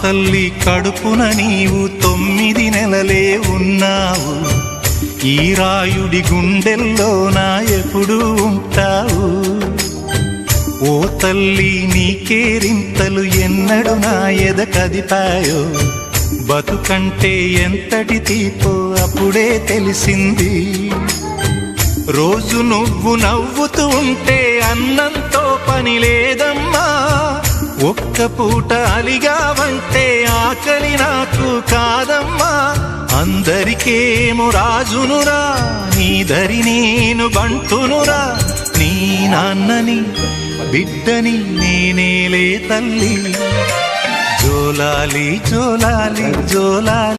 తల్లి కడుపున నీవు 9 నెలలే ఉన్నావు. ఈ రాయుడి గుండెల్లోన ఎప్పుడు ఉంటావు. ఓ తల్లి నీకేరింతలు ఎన్నడు నా ఎద కదిపాయో. బతుకంటే ఎంతటి తీపో అప్పుడే తెలిసింది. రోజు నువ్వు నవ్వుతూ ఉంటే అన్నంతో పని లేదమ్మా. ఒక్క పూట అలిగావంటే ఆకలి నాకు కాదమ్మా. అందరికేమో రాజునురా, నీ దరి నేను బంటునురా. నీ నాన్నని బిడ్డని నేనేలే తల్లి. జోలాలి జోలాలి జోలాలి.